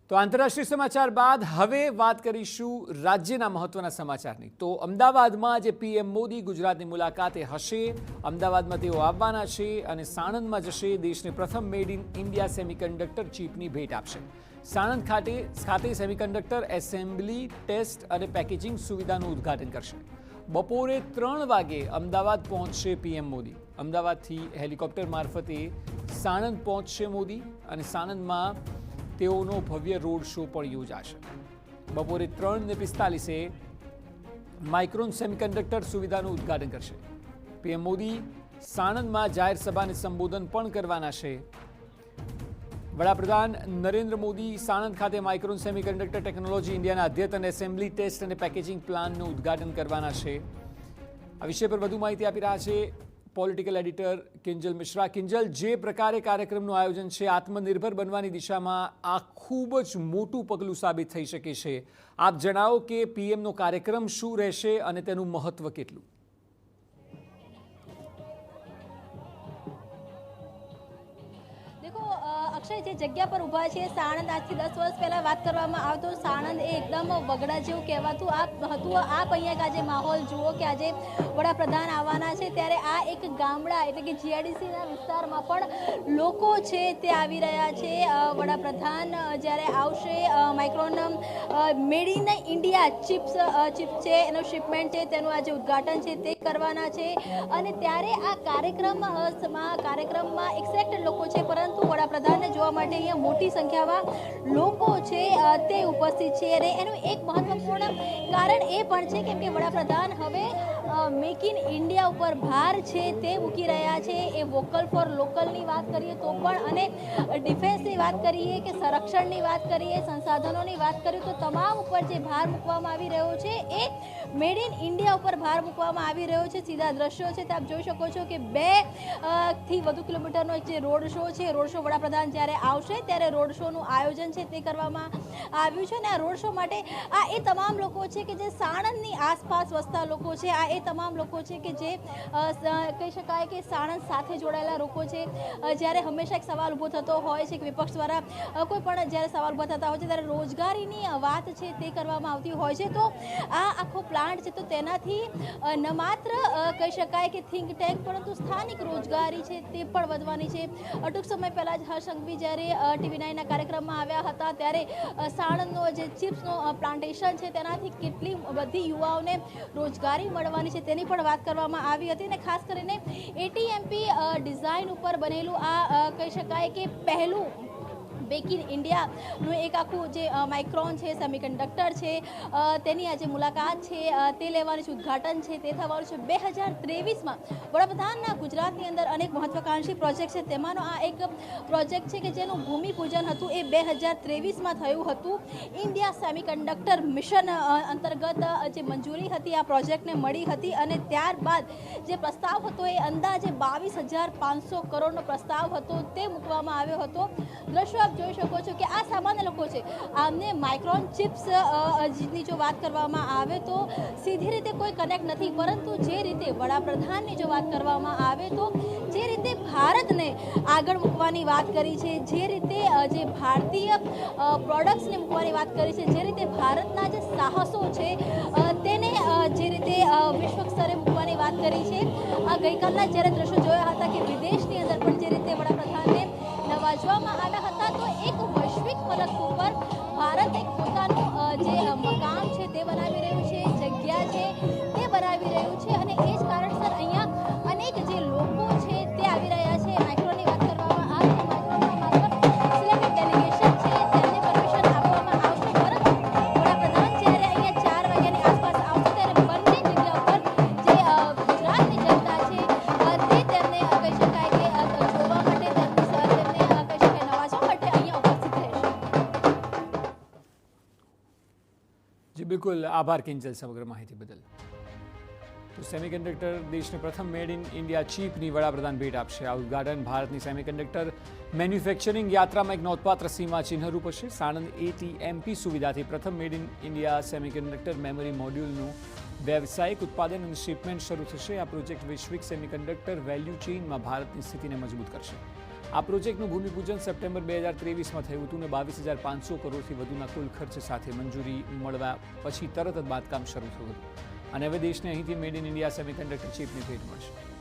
તો આંતરરાષ્ટ્રીય સમાચાર બાદ હવે વાત કરીશું રાજ્યના મહત્વના સમાચારની। તો અમદાવાદમાં જે પીએમ મોદી ગુજરાતની મુલાકાતે હશે, અમદાવાદમાં તેઓ આવવાના છે અને સાણંદમાં જશે। દેશને પ્રથમ મેડ ઇન ઇન્ડિયા સેમિકન્ડક્ટર ચીપની ભેટ આપશે। સાણંદ ખાતે સેમિકન્ડક્ટર એસેમ્બલી, ટેસ્ટ અને પેકેજિંગ સુવિધાનું ઉદ્ઘાટન કરશે। બપોરે 3 વાગે અમદાવાદ પહોંચશે પીએમ મોદી। અમદાવાદથી હેલિકોપ્ટર મારફતે સાણંદ પહોંચશે મોદી અને સાણંદમાં તેઓનો ભવ્ય રોડ શો પણ યોજાશે। બપોરે 3:45 માઇક્રોન સેમિકન્ડક્ટર સુવિધાનું ઉદ્ઘાટન કરશે। પીએમ મોદી સાણંદમાં જાહેર સભાને સંબોધન પણ કરવાના છે। વડાપ્રધાન નરેન્દ્ર મોદી સાણંદ ખાતે માઇક્રોન સેમિકન્ડક્ટર ટેકનોલોજી ઇન્ડિયાના અદ્યતન એસેમ્બલી, ટેસ્ટ અને પેકેજિંગ પ્લાનનું ઉદ્ઘાટન કરવાના છે। આ વિષય પર વધુ માહિતી આપી રહ્યા છે પોલિટિકલ એડિટર કિંજલ મિશ્રા। કિંજલ, જે પ્રકારે કાર્યક્રમનું આયોજન છે, આત્મનિર્ભર બનવાની દિશામાં આ ખૂબ જ મોટું પગલું સાબિત થઈ શકે છે। આપ જણાવો કે પીએમનો કાર્યક્રમ શું રહેશે અને તેનું મહત્વ કેટલું? અક્ષય, જે જગ્યા પર ઊભા છે સાણંદ, આજથી 10 વર્ષ પહેલાં વાત કરવામાં આવતો સાણંદ એ એકદમ બગડા જેવું કહેવાતું હતું। આપ અહીંયા આજે માહોલ જુઓ કે આજે વડાપ્રધાન આવવાના છે ત્યારે આ એક ગામડા એટલે કે જીઆઈડીસીના વિસ્તારમાં પણ લોકો છે તે આવી રહ્યા છે। વડાપ્રધાન જ્યારે આવશે, micron made in India chip છે એનું શિપમેન્ટ છે તેનું આજે ઉદ્ઘાટન છે તે કરવાના છે અને ત્યારે આ કાર્યક્રમમાં એક્ઝેક્ટ લોકો છે, પરંતુ વડાપ્રધાનને જોવા માટે અહીંયા મોટી સંખ્યામાં લોકો છે તે ઉપસ્થિત છે અને એનું એક મહત્વપૂર્ણ કારણ એ પણ છે કેમ કે વડાપ્રધાન હવે મેક ઇન ઇન્ડિયા ઉપર ભાર છે તે મૂકી રહ્યા છે। એ વોકલ ફોર લોકલની વાત કરીએ તો પણ અને ડિફેન્સની વાત કરીએ કે સંરક્ષણની વાત કરીએ, સંસાધનોની વાત કરીએ તો તમામ ઉપર જે ભાર મૂકવામાં આવી રહ્યો છે એ મેડ ઇન ઇન્ડિયા ઉપર ભાર મૂકવામાં આવી રહ્યો છે। સીધા દ્રશ્યો છે તો આપ જોઈ શકો છો કે 2 થી વધુ કિલોમીટરનો જે રોડ શો છે, રોડ શો વડાપ્રધાન જ્યારે આવશે ત્યારે રોડ શોનું આયોજન છે તે કરવામાં આવ્યું છે અને આ રોડ શો માટે આ એ તમામ લોકો છે કે જે સાણંદની આસપાસ વસતા લોકો છે, આ એ તમામ લોકો છે કે જે કહી શકાય કે સાણંદ સાથે જોડાયેલા લોકો છે। જ્યારે હંમેશા એક સવાલ ઊભો થતો હોય છે કે વિપક્ષ દ્વારા કોઈ પણ જ્યારે સવાલ ઊભા થતા હોય છે ત્યારે રોજગારીની વાત છે તે કરવામાં આવતી હોય છે। તો આ આખો પ્લાન્ટ છે તો તેનાથી ન માત્ર કહી શકાય કે થિંક ટેન્ક પરંતુ સ્થાનિક રોજગારી છે તે પણ વધવાની છે। ટૂંક સમય પહેલાં જ હર્ષ સંઘવી જ્યારે TV9ના કાર્યક્રમમાં આવ્યા હતા ત્યારે સાણંદનો જે ચિપ્સનો પ્લાન્ટેશન છે તેનાથી કેટલી બધી યુવાઓને રોજગારી મળવાની છે તેની પણ વાત કરવામાં આવી હતી અને ખાસ કરીને ATMP ડિઝાઇન ઉપર બનેલું આ કહી શકાય કે પહેલું મેક ઇન ઇન્ડિયાનું એક આખું જે માઇક્રોન છે સેમિકન્ડક્ટર છે તેની આજે મુલાકાત છે તે લેવાની છે, ઉદ્ઘાટન છે તે થવાનું છે 2023માં। વડાપ્રધાનના ગુજરાતની અંદર અનેક મહત્વાકાંક્ષી પ્રોજેક્ટ છે, તેમાંનો આ એક પ્રોજેક્ટ છે કે જેનું ભૂમિપૂજન હતું એ 2023માં થયું હતું। ઇન્ડિયા સેમિકન્ડક્ટર મિશન અંતર્ગત જે મંજૂરી હતી આ પ્રોજેક્ટને મળી હતી અને ત્યારબાદ જે પ્રસ્તાવ હતો એ અંદાજે 22,500 કરોડનો પ્રસ્તાવ હતો તે મૂકવામાં આવ્યો હતો। દ્રશ્યો આપ જોઈ શકો છો કે આ સામાન્ય લોકો છે, આમને માઇક્રોન ચિપ્સ ની જો વાત કરવામાં આવે તો સીધી રીતે કોઈ કનેક્ટ નથી, પરંતુ જે રીતે વડાપ્રધાનની જો વાત કરવામાં આવે તો જે રીતે ભારતને આગળ મૂકવાની વાત કરી છે, જે રીતે જે ભારતીય પ્રોડક્ટ્સને મૂકવાની વાત કરી છે, જે રીતે ભારતના જે સાહસો છે તેને જે રીતે વિશ્વ સ્તરે મૂકવાની વાત કરી છે। આ ગઈકાલના જ્યારે દ્રશ્યો જોયા હતા કે વિદેશની અંદર પણ જે રીતે વડાપ્રધાનને નવાજવામાં આવ્યા હતા તો એક વૈશ્વિક ફલક ઉપર ભારત એક પોતાનું જે મકામ છે તે બનાવી રહ્યું છે, જગ્યા છે તે બનાવી રહ્યું છે અને એ જ કારણસર અહીંયા અનેક જે લોકો છે તે આવી રહ્યા છે। માઇક્રોનની વાત કરવામાં આવે તો માઇક્રોનમાં માત્ર સિલેક્ટેડ ડેલિગેશન છે તેમને પરમિશન આપવામાં આવશે, પરંતુ વડાપ્રધાન જ્યારે અહીંયા 4 વાગ્યાની આસપાસ આવશે ત્યારે બંને જગ્યા ઉપર જે ગુજરાતની જનતા છે તે તેમને કહી શકાય કે જોવા માટે જી બિલકુલ, આભાર કિંજલ સમગ્ર માહિતી બદલ। તો સેમિકન્ડક્ટર દેશને પ્રથમ મેડ ઇન ઇન્ડિયા ચીપની વડાપ્રધાન ભેટ આપશે। આ ઉદ્ઘાટન ભારતની સેમિકન્ડક્ટર મેન્યુફેક્ચરિંગ યાત્રામાં એક નોંધપાત્ર સીમાચિહ્નરૂપ હશે। સાણંદ ATMP સુવિધાથી પ્રથમ made in India semiconductor memory મોડ્યુલનું વ્યવસાયિક ઉત્પાદન અને શિપમેન્ટ શરૂ થશે। આ પ્રોજેક્ટ વૈશ્વિક સેમિકન્ડક્ટર વેલ્યુ ચેઇનમાં ભારતની સ્થિતિને મજબૂત કરશે। આ પ્રોજેક્ટનું ભૂમિપૂજન સપ્ટેમ્બર 2023માં થયું હતું અને 22,500 કરોડથી વધુના કુલ ખર્ચ સાથે મંજૂરી મળવા પછી તરત જ બાંધકામ શરૂ થયું હતું અને હવે દેશને અહીંથી મેડ ઇન ઇન્ડિયા સેમિકન્ડક્ટર ચીપની ભેટ મળશે.